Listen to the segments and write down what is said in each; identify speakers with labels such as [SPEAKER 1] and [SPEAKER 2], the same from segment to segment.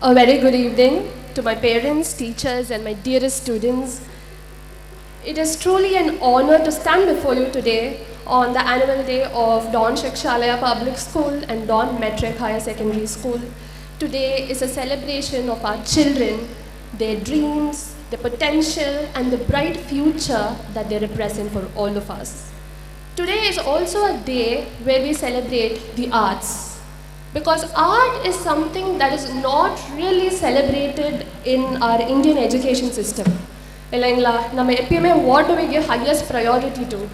[SPEAKER 1] A very good evening to my parents, teachers, and my dearest students. It is truly an honor to stand before you today on the annual day of Don Shikshalaya Public School and Don Matric Higher Secondary School. Today is a celebration of our children, their dreams, their potential, and the bright future that they represent for all of us. Today is also a day where we celebrate the arts. Because art is something that is not really celebrated in our Indian education system. What do we give highest priority to?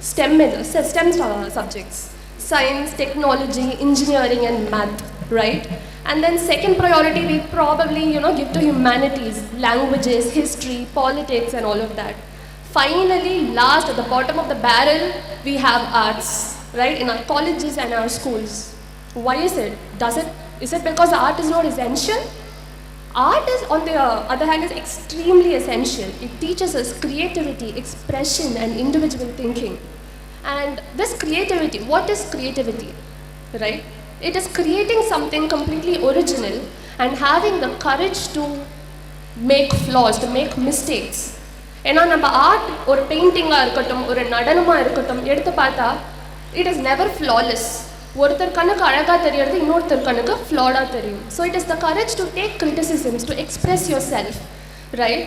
[SPEAKER 1] STEM subjects. Science, technology, engineering, and math, right? And then second priority we probably give to humanities, languages, history, politics, and all of that. Finally, last at the bottom of the barrel, we have arts, right? In our colleges and our schools. Why is it? Is it because art is not essential? Art is, on the other hand, is extremely essential. It teaches us creativity, expression, and individual thinking. And this creativity, what is creativity, right? It is creating something completely original and having the courage to make flaws, to make mistakes. ஏன்னா நம்ம art ஒரு பெயிண்டிங்காக இருக்கட்டும், ஒரு நடனமாக இருக்கட்டும் எடுத்து பார்த்தா it is never flawless. ஒருத்தர் கண்ணுக்கு அழகாக தெரியறது இன்னொருத்தர் கண்ணுக்கு ஃப்ளாடாக தெரியும். So it is the courage to take criticisms, to express your self, right?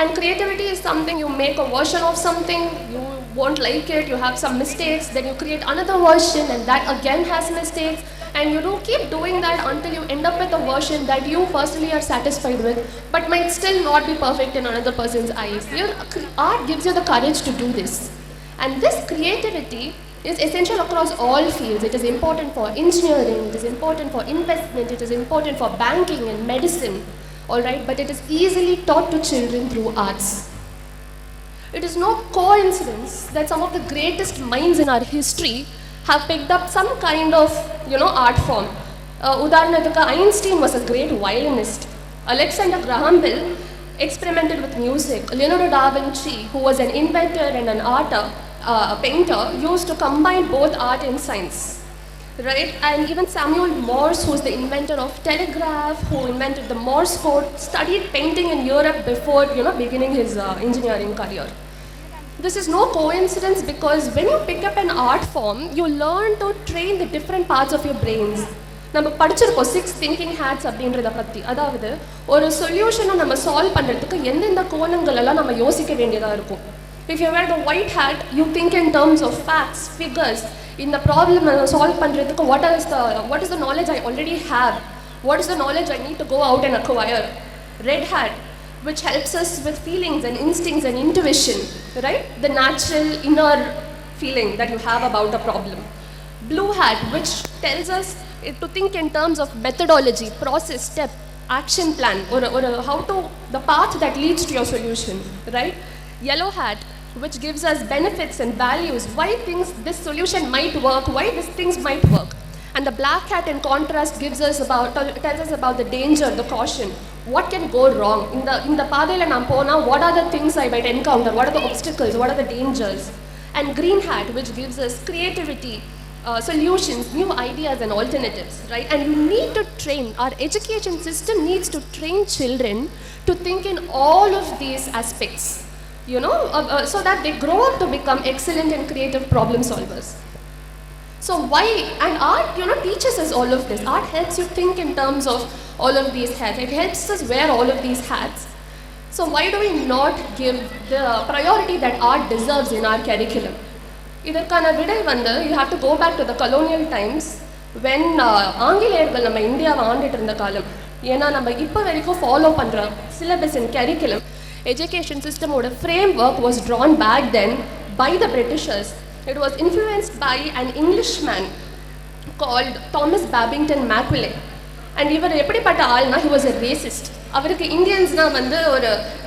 [SPEAKER 1] And creativity is something you make a version of something, you won't like it, you have some mistakes, then you create another version and that again has mistakes, and you do keep doing that until you end up with a version that you personally are satisfied with, but might still not be perfect in another person's eyes. Art gives you the courage to do this. And this creativity is essential across all fields. It is important for engineering, it is important for investment, it is important for banking and medicine. Alright, but it is easily taught to children through arts. It is no coincidence that some of the greatest minds in our history have picked up some kind of, art form. Udaharanathukku, Einstein was a great violinist. Alexander Graham Bell experimented with music. Leonardo da Vinci, who was an inventor and an painter, used to combine both art and science. Right? And even Samuel Morse, who is the inventor of telegraph, who invented the Morse code, studied painting in Europe before beginning his engineering career. This is no coincidence because when you pick up an art form, you learn to train the different parts of your brains. நம்ம படிச்சிருக்கோம் 6 thinking hats அப்படின்றத பற்றி. அதாவது ஒரு சொல்யூஷனை நம்ம solve பண்ணுறதுக்கு எந்தெந்த கோணங்கள் எல்லாம் நம்ம யோசிக்க வேண்டியதாக இருக்கும். If you wear the white hat, you think in terms of facts, figures. In the problem solve பண்றதுக்கு what is the knowledge I already have? What is the knowledge I need to go out and acquire? Red hat, which helps us with feelings and instincts and intuition, right? The natural inner feeling that you have about a problem. Blue hat, which tells us to think in terms of methodology, process, step, action plan, or how to the path that leads to your solution, right? Yellow hat, which gives us benefits and values, why this solution might work, why these things might work. And the black hat in contrast tells us about the danger, the caution, what can go wrong. In the pathayila na pona, what are the things I might encounter, what are the obstacles, what are the dangers. And green hat, which gives us creativity, solutions, new ideas and alternatives, right? And you need to train, our education system needs to train children to think in all of these aspects. So that they grow up to become excellent and creative problem solvers. So why, and art, teaches us all of this. Art helps you think in terms of all of these hats. It helps us wear all of these hats. So why do we not give the priority that art deserves in our curriculum? இதற்கான விடை you have to go back to the colonial times when ஆங்கிலேயர்கள் நம்ம இந்தியாவை ஆண்டுட்டு இருந்த காலம். ஏன்னா நம்ம இப்போ வரைக்கும் ஃபாலோ பண்ணுற syllabus and curriculum education system or a framework was drawn back then by the Britishers. It was influenced by an Englishman called Thomas Babington Macaulay. And இவர் எப்படிப்பட்ட ஆள்னா he was a racist. அவருக்கு இந்தியன்ஸ்னா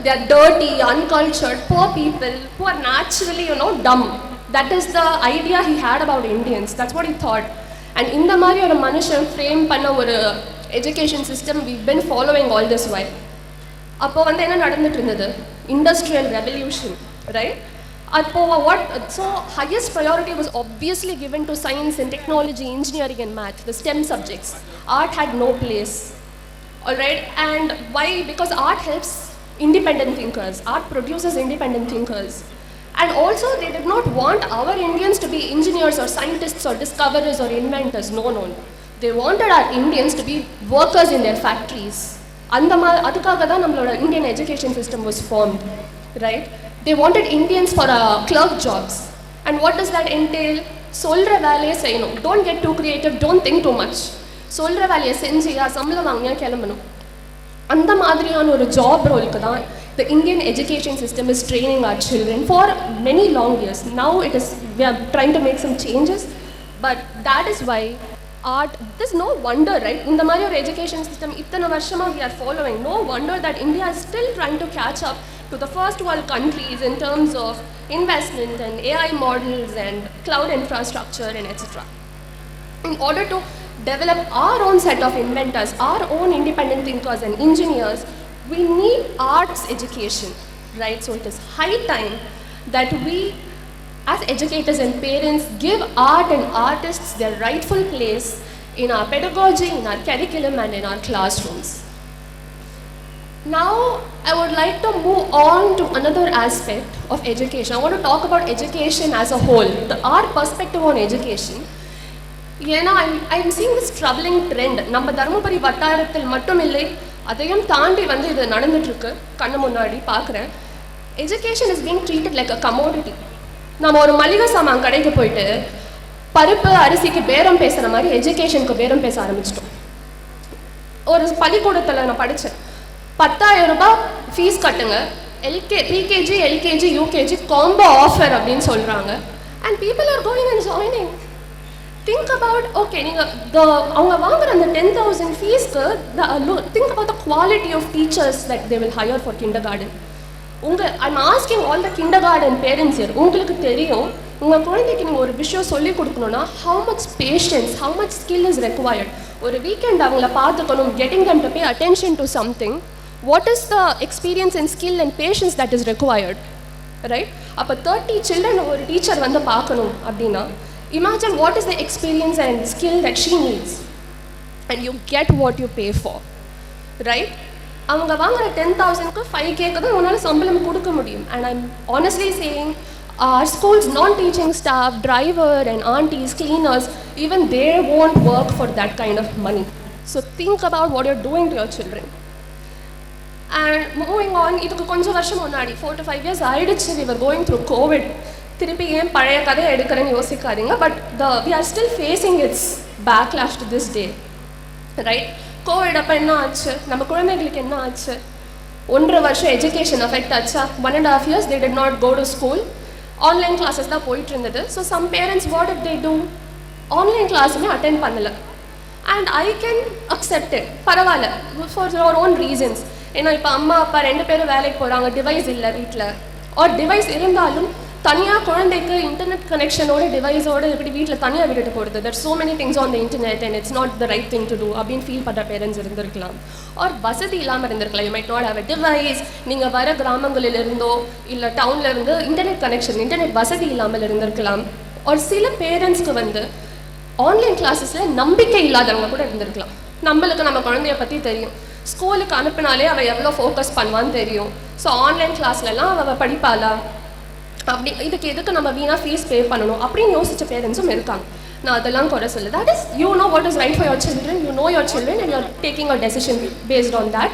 [SPEAKER 1] they are dirty, uncultured, poor people who are naturally dumb. That is the idea he had about Indians. That's what he thought. And இந்த மாதிரி ஒரு மனுஷன் frame பண்ண ஒரு education system we've been following all this while. அப்போ என்ன நடந்துட்டு இருந்தது? Industrial revolution, right? So highest priority was obviously given to science and technology, engineering and math, the STEM subjects. Art had no place. Alright, and why? Because art helps independent thinkers, art produces independent thinkers. And also they did not want our Indians to be engineers or scientists or discoverers or inventors, no. They wanted our Indians to be workers in their factories. அதுக்காக தான் நம்மளோட Indian education system was formed, right? They wanted Indians for clerk jobs. And what does that entail? சொல்ற வேலையை செய்யணும். Don't get too creative, don't think too much. சொல்ற வேலையை செஞ்சியா சம்பளம் வாங்கியா கிளம்பணும். அந்த மாதிரியான ஒரு ஜாப் ரோலுக்கு தான் the Indian education system is training our children for many long years. Now we are trying to make some changes, but that is why art, there's no wonder, right? In the Mario education system, itana varshama we are following. No wonder that India is still trying to catch up to the first world countries in terms of investment and AI models and cloud infrastructure and etc. In order to develop our own set of inventors, our own independent thinkers and engineers, we need arts education, right? So it is high time that we as educators and parents give art and artists their rightful place in our pedagogy, in our curriculum and in our classrooms. Now I would like to move on to another aspect of education. I want to talk about education as a whole, our perspective on education. ஏன்னா I'm seeing this troubling trend. நம்ம தர்மபுரி வட்டாரத்தில் மட்டும் இல்லை, அதையும் தாண்டி வந்து இது நடந்துட்டு இருக்கு. கண்ணு முன்னாடி பார்க்குறேன். Education is being treated like a commodity. நம்ம ஒரு மளிகை சாமான் கடைக்கு போயிட்டு பருப்பு அரிசிக்கு பேரம் பேசுகிற மாதிரி எஜுகேஷனுக்கு பேரம் பேச ஆரம்பிச்சிட்டோம். ஒரு பள்ளிக்கூடத்தில் நான் படித்தேன், 10,000 ரூபாய் ஃபீஸ் கட்டுங்க, pre-KG LKG UKG combo offer அப்படின்னு சொல்கிறாங்க. And people are going and joining. Think about, okay, அவங்க வாங்குற அந்த 10,000 ஃபீஸ்க்கு think about the quality of teachers that they will hire for kindergarten. I'm asking all the kindergarten parents here, உங்களுக்கு தெரியும் உங்கள் குழந்தைக்கு நீங்கள் ஒரு விஷயம் சொல்லி கொடுக்கணும்னா how much patience, how much skill is required. ஒரு வீக்கெண்ட் அவங்கள பார்த்துக்கணும், getting them to pay attention to something. What is the experience and skill and patience that is required, right? அப்போ 30 children ஒரு டீச்சர் வந்து பார்க்கணும் அப்படின்னா imagine what is the experience and skill that she needs, and you get what you pay for, right? அவங்க வாங்குற 10,000க்கு 5K தான் உன்னால சம்பளம் கொடுக்க முடியும். And I'm honestly saying our schools non-teaching staff, driver and aunties, cleaners, even they won't work for that kind of money. So think about what you're doing to your children. And moving on, இதுக்கு கொஞ்சம் வருஷம் முன்னாடி 4 to 5 years ஆயிடுச்சு, we were going through COVID. திருப்பி ஏன் பழைய கதையை எடுக்கிறேன்னு யோசிக்காதீங்க, but we are still facing its backlash to this day, right? Covid அப்போ என்ன ஆச்சு, நம்ம குழந்தைகளுக்கு என்ன ஆச்சு? 1.5 வருஷம் எஜுகேஷன் அஃபெக்ட் ஆச்சா? 1.5 years they did not go to school. Online classes தான் போயிட்டு இருந்தது. So some parents what it they do, online கிளாஸுமே அட்டென்ட் பண்ணலை. And I can accept it, பரவாயில்ல, ஃபார் யுவர் ஓன் ரீசன்ஸ். ஏன்னா இப்போ அம்மா அப்பா 2 பேரும் வேலைக்கு போகிறாங்க, டிவைஸ் இல்லை வீட்டில், ஆர் டிவைஸ் இருந்தாலும் தனியாக குழந்தைக்கு இன்டர்நெட் கனெக்ஷனோட டிவைஸோடு இப்படி வீட்டில் தனியாக விட்டுட்டு போகிறது. That so many things on the internet and it's not the right thing to do அப்படின்னு ஃபீல் பண்ணுற பேரண்ட்ஸ் இருந்திருக்கலாம். ஆர் வசதி இல்லாமல் இருந்திருக்கலாம், you might not have a device. நீங்கள் வர கிராமங்களிலிருந்தோ இல்லை டவுனில் இருந்து இன்டர்நெட் வசதி இல்லாமல் இருந்திருக்கலாம். ஒரு சில பேரண்ட்ஸ்க்கு வந்து ஆன்லைன் கிளாஸஸில் நம்பிக்கை இல்லாதவங்க கூட இருந்திருக்கலாம். நம்மளுக்கு நம்ம குழந்தைய பற்றி தெரியும், ஸ்கூலுக்கு அனுப்பினாலே அவள் எவ்வளோ ஃபோக்கஸ் பண்ணுவான்னு தெரியும். ஸோ ஆன்லைன் கிளாஸ்லலாம் அவள் படிப்பாளா, அப்படி எதுக்கு நம்ம வீணாக ஃபீஸ் பே பண்ணணும் அப்படின்னு யோசிச்ச பேரண்ட்ஸும் இருக்காங்க. நான் அதெல்லாம் குறை சொல்ல. That is you know what is right for your children, you know your children and you're taking a decision based on that.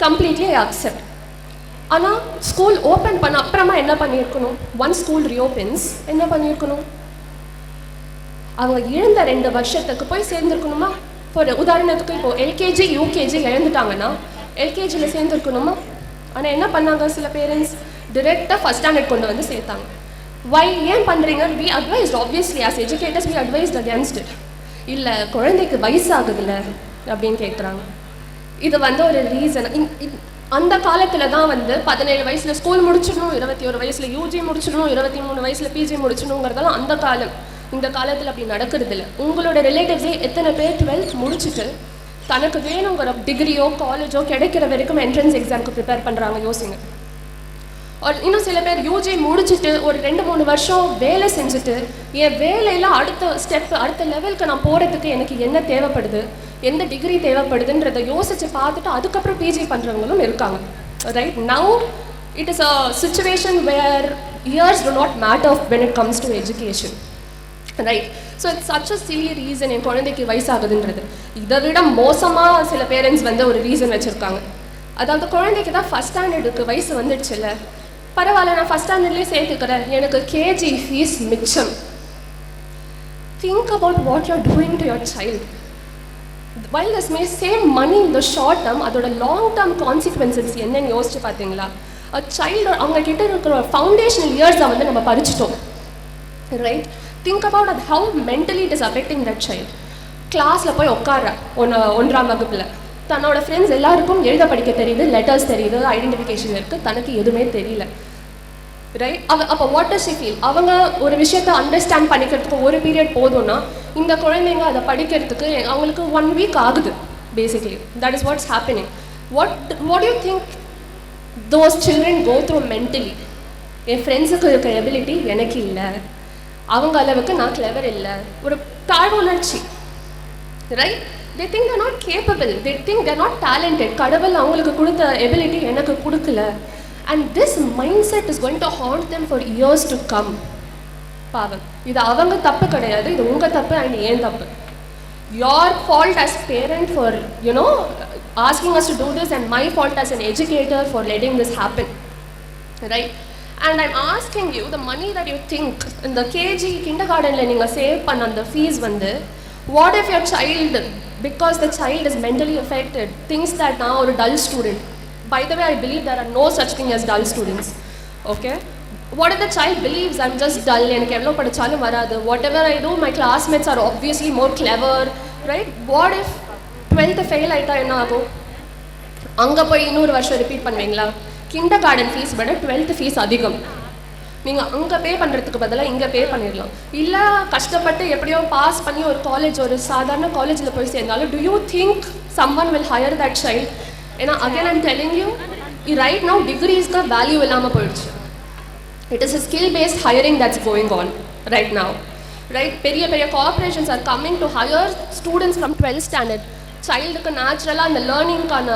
[SPEAKER 1] Completely I accept. ஆனால் ஸ்கூல் ஓப்பன் பண்ண அப்புறமா என்ன பண்ணியிருக்கணும், ஒன் ஸ்கூல் ரீஓப்பன்ஸ் என்ன பண்ணியிருக்கணும், அவங்க இழந்த 2 வருஷத்துக்கு போய் சேர்ந்துருக்கணுமா? ஒரு உதாரணத்துக்கு இப்போ எல்கேஜி யூகேஜி இழந்துட்டாங்கன்னா எல்கேஜியில் சேர்ந்துருக்கணுமா? ஆனால் என்ன பண்ணாங்க சில பேரண்ட்ஸ், டிரெக்டாக ஃபஸ்ட் ஸ்டாண்டர்ட் கொண்டு வந்து சேர்த்தாங்க. வை ஏன் பண்ணுறீங்க? We advised, obviously as educators we advised against it. இல்லை குழந்தைக்கு வயசாகுதுல்ல அப்படின்னு கேட்குறாங்க. இது வந்து ஒரு ரீசன். அந்த காலத்தில் தான் வந்து 17 வயசில் ஸ்கூல் முடிச்சிடணும், 21 வயசில் யூஜி முடிச்சிடணும், 23 வயசில் பிஜி முடிச்சிடணுங்கிறதெல்லாம் அந்த காலம். இந்த காலத்தில் அப்படி நடக்கிறது இல்லை. உங்களோட ரிலேட்டிவ்ஸே எத்தனை பேர் 12th முடிச்சுட்டு தனக்கு வேணுங்கிற டிகிரியோ காலேஜோ கிடைக்கிற வரைக்கும் என்ட்ரன்ஸ் எக்ஸாமுக்கு ப்ரிப்பேர் பண்ணுறாங்க, யோசிங்க. ஒரு இன்னும் சில பேர் யூஜி முடிச்சுட்டு ஒரு 2-3 வருஷம் வேலை செஞ்சுட்டு என் வேலையில் அடுத்த ஸ்டெப் அடுத்த லெவலுக்கு நான் போகிறதுக்கு எனக்கு என்ன தேவைப்படுது, எந்த டிகிரி தேவைப்படுதுன்றதை யோசிச்சு பார்த்துட்டு அதுக்கப்புறம் பிஜி பண்ணுறவங்களும் இருக்காங்க. Right now it is a situation where years do not matter when it comes to education. Right so it's such a silly reason என் குழந்தைக்கு வயசாகுதுன்றது. இதை விட மோசமாக சில பேரண்ட்ஸ் வந்து ஒரு ரீசன் வச்சுருக்காங்க. அதாவது குழந்தைக்கு தான் ஃபஸ்ட் ஸ்டாண்டர்டுக்கு வயசு வந்துடுச்சு இல்லை, பரவாயில்ல நான் ஃபஸ்ட் ஸ்டாண்டர்ட்லேயே சேர்த்துக்கிறேன், எனக்கு கேஜி ஃபீஸ் மிச்சம். Think about what you are doing to your child. while this may save money in the short term, அதோட லாங் டேர்ம் கான்சிக்வன்சஸ் என்னன்னு யோசிச்சு பார்த்தீங்களா? அ சைல்டு அவங்க கிட்ட இருக்கிற ஃபவுண்டேஷனல் இயர்ஸை வந்து நம்ம படிச்சிட்டோம். ரைட் திங்க் அபவுட் அது how mentally it is affecting that child. கிளாஸில் போய் உட்கார ஒன்றாம் வகுப்பில் தன்னோட ஃப்ரெண்ட்ஸ் எல்லாருக்கும் எழுத படிக்க தெரியுது, லெட்டர்ஸ் தெரியுது, ஐடென்டிஃபிகேஷன் இருக்குது, தனக்கு எதுவுமே தெரியல. ரைட் அப்போ வாட் டஸ் ஷி ஃபீல்? அவங்க ஒரு விஷயத்தை அண்டர்ஸ்டாண்ட் பண்ணிக்கிறதுக்கு ஒரு பீரியட் போதும்னா இந்த குழந்தைங்க அதை படிக்கிறதுக்கு அவங்களுக்கு 1 week ஆகுது basically. That is what's happening. What you think those children go through mentally? என் ஃப்ரெண்ட்ஸுக்கு இருக்க எபிலிட்டி எனக்கு இல்லை, அவங்க அளவுக்கு நான் கிளவர் இல்லை, ஒரு தாழ்வு உணர்ச்சி. Right they think they're not capable, they think they're not talented, கடவுள் அவங்களுக்கு கொடுத்த எபிலிட்டி எனக்கு கொடுக்கல. And this mindset is going to haunt them for years to come. பாவம், இது அவங்க தப்பு கிடையாது, இது உங்க தப்பு and ஏன் தப்பு. Your fault as parent for asking us to do this, and my fault as an educator for letting this happen. Right? And I'm asking you, the money that you think in the KG kindergartenல நீங்க save பண்ண அந்த fees வந்து, what if your child, because the child is mentally affected, thinks that now or a dull student. By the way, I believe there are no such thing as dull students. Okay? What if the child believes I'm just dull and kevlo padichalum varadu, whatever I do my classmates are obviously more clever, right? What if 12th fail aita enna agum? Anga poi இன்னொரு வருஷம் repeat பண்ணுவீங்களா? Kindergarten fees விட 12th fees அதிகம். நீங்கள் அங்கே பே பண்ணுறதுக்கு பதிலாக இங்கே பே பண்ணிடலாம். இல்லை கஷ்டப்பட்டு எப்படியோ பாஸ் பண்ணி ஒரு காலேஜ், ஒரு சாதாரண காலேஜில் போய் சேர்ந்தாலும் do you think someone will hire that child? ஏன்னா again I'm telling you, right now degreesக்கு வேல்யூ இல்லாமல் போயிடுச்சு. It is a skill based hiring that's going on right now. Right? பெரிய பெரிய corporations are coming to hire students from 12th standard. சைல்டுக்கு நேச்சுரலாக அந்த லேர்னிங்கான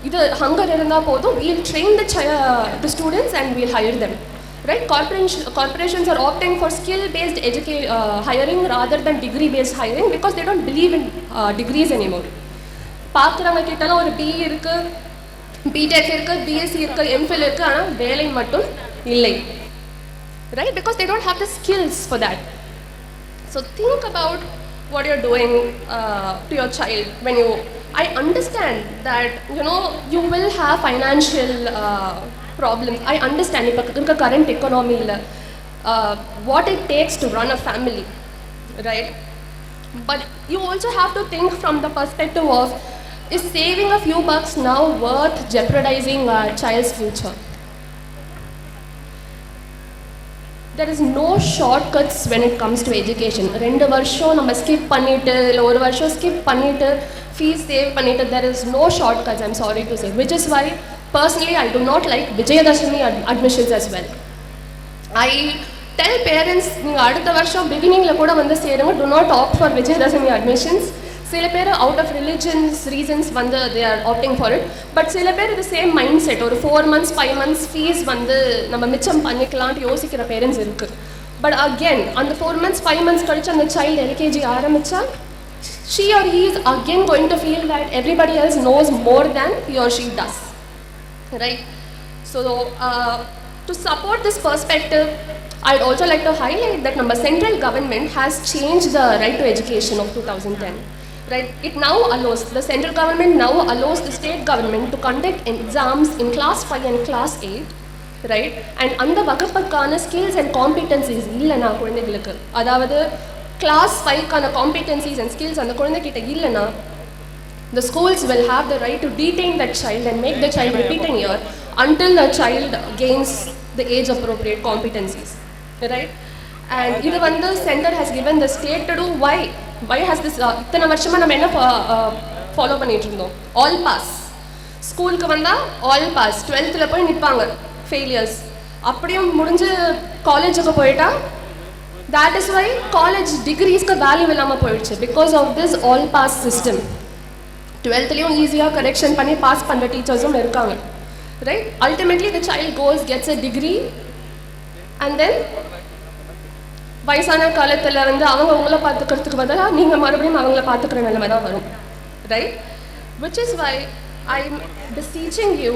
[SPEAKER 1] இது hunger இருந்தால் போதும், we'll train the students and we'll hire them. Right? Corporations are opting for skill-based hiring rather than degree-based hiring because they don't believe in degrees anymore. பார்க்குறவங்க கிட்டலாம் ஒரு BE இருக்குது, BTech இருக்குது, BSc இருக்குது, MPhil இருக்குது, ஆனால் வேலை மட்டும் இல்லை. Right? Because they don't have the skills for that. So think about what you're doing to your child when you... I understand that, you will have financial problems. I understand in the current economy what it takes to run a family, right? But you also have to think from the perspective of, is saving a few bucks now worth jeopardizing our child's future? There is no shortcuts when it comes to education. 2 வருஷம் நம்ம skip பண்ணிட்டு இல்லை 1 வருஷம் skip பண்ணிட்டு fees save பண்ணிட்டு, there is no shortcuts, I'm sorry to say, which is why personally I do not like Vijayadashami admissions as well. I tell parents, நீங்கள் அடுத்த வருஷம் பிகினிங்கில் கூட வந்து சேருங்க, do not opt for Vijayadashami admissions. சில பேர் out of religious reasons வந்து they are opting for it, but சில பேர் இது சேம் மைண்ட் செட், ஒரு 4 months 5 months ஃபீஸ் வந்து நம்ம மிச்சம் பண்ணிக்கலாம்னு யோசிக்கிற பேரண்ட்ஸ் இருக்குது. பட் அகெயின் அந்த 4 months 5 months கழிச்சு அந்த சைல்டு LKG ஆரம்பித்தா, she or he is again going to feel that everybody else knows more than he or she does. Right? So to support this perspective, I'd also like to highlight that our central government has changed the right to education of 2010. Right? It now allows, the central government now allows the state government to conduct exams in class 5 and class 8. Right? And அந்த வகுப்புக்கான skills and competencies இல்லைனா குழந்தைகளுக்கு, அதாவது class 5க்கான competencies and skills அந்த குழந்தைகிட்ட இல்லைனா, the schools will have the right to detain that child and make the child repeat a year until the child gains the age appropriate competencies. Right? And இது வந்து center has given the state to do. Why has this இத்தனை வருஷமாக நம்ம என்ன follow பண்ணிட்டு இருந்தோம்? All pass. ஸ்கூலுக்கு வந்தால் ஆல் பாஸ், 12th போய் நிற்பாங்க ஃபெயிலியர்ஸ். அப்படியும் முடிஞ்சு காலேஜுக்கு போயிட்டா, that is why college degreesக்கு வேல்யூ இல்லாமல் போயிடுச்சு, because of this all pass system. 12th easier correction பண்ணி pass பண்ற டீச்சர்ஸும் இருக்காங்க, right? Ultimately the child goes, gets a degree, and then வயசான காலத்துல வந்து அவங்க உங்களை பார்த்துக்கிறதுக்கு பதிலா நீங்க மறுபடியும் அவங்கள பார்த்துக்கிற நிலைமை தான் வரும், right? Which is why I'm beseeching you,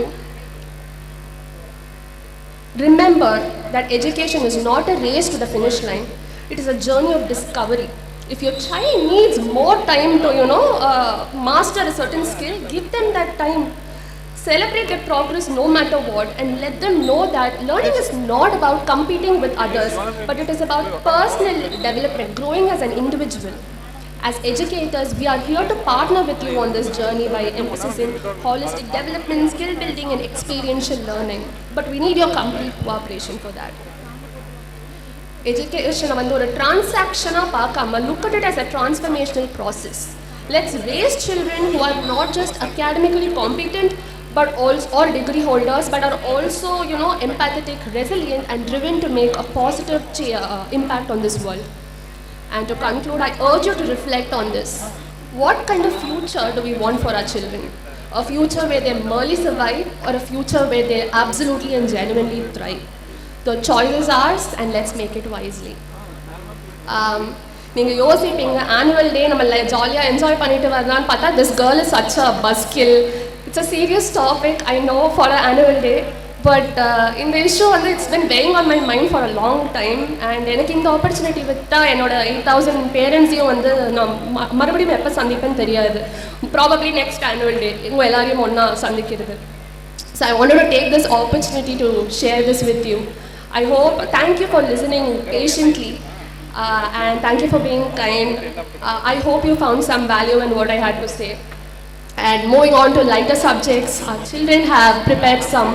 [SPEAKER 1] remember that education is not a race to the finish line. It is a journey of discovery. If your child needs more time to, master a certain skill, give them that time. Celebrate their progress no matter what, and let them know that learning is not about competing with others, but it is about personal development, growing as an individual. As educators, we are here to partner with you on this journey by emphasizing holistic development, skill building, and experiential learning. But we need your complete cooperation for that. Education வந்து ஒரு டிரான்சாக்ஷனா பார்க்காம look at it as a transformational process. Let's raise children who are not just academically competent but also or degree holders, but are also empathetic, resilient, and driven to make a positive impact on this world. And to conclude, I urge you to reflect on this. What kind of future do we want for our children? A future where they merely survive, or a future where they absolutely and genuinely thrive? The choice is ours, and let's make it wisely. நீங்கள் யோசிப்பீங்க annual day நம்ம ஜாலியாக enjoy பண்ணிட்டு வரலான்னு பார்த்தா this girl is such a buzzkill. It's a serious topic, I know, for an annual day. But இந்த issue வந்து it's been weighing on my mind for a long time. And எனக்கு இந்த opportunity விட்டா என்னோட 8,000 பேரண்ட்ஸையும் வந்து நான் மறுபடியும் எப்போ சந்திப்பேன்னு தெரியாது. ப்ராபப்ளி நெக்ஸ்ட் ஆனுவல் டே இவங்க எல்லாரையும் ஒன்றா சந்திக்கிறது. So I wanted to take this opportunity to share this with you. I hope, thank you for listening patiently, and thank you for being kind. I hope you found some value in what I had to say. And moving on to lighter subjects, our children have prepared some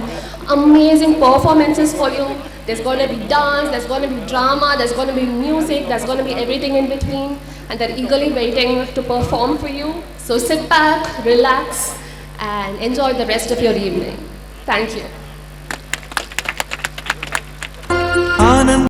[SPEAKER 1] amazing performances for you. There's going to be dance, there's going to be drama, there's going to be music, there's going to be everything in between, and they're eagerly waiting to perform for you. So sit back, relax, and enjoy the rest of your evening. Thank you.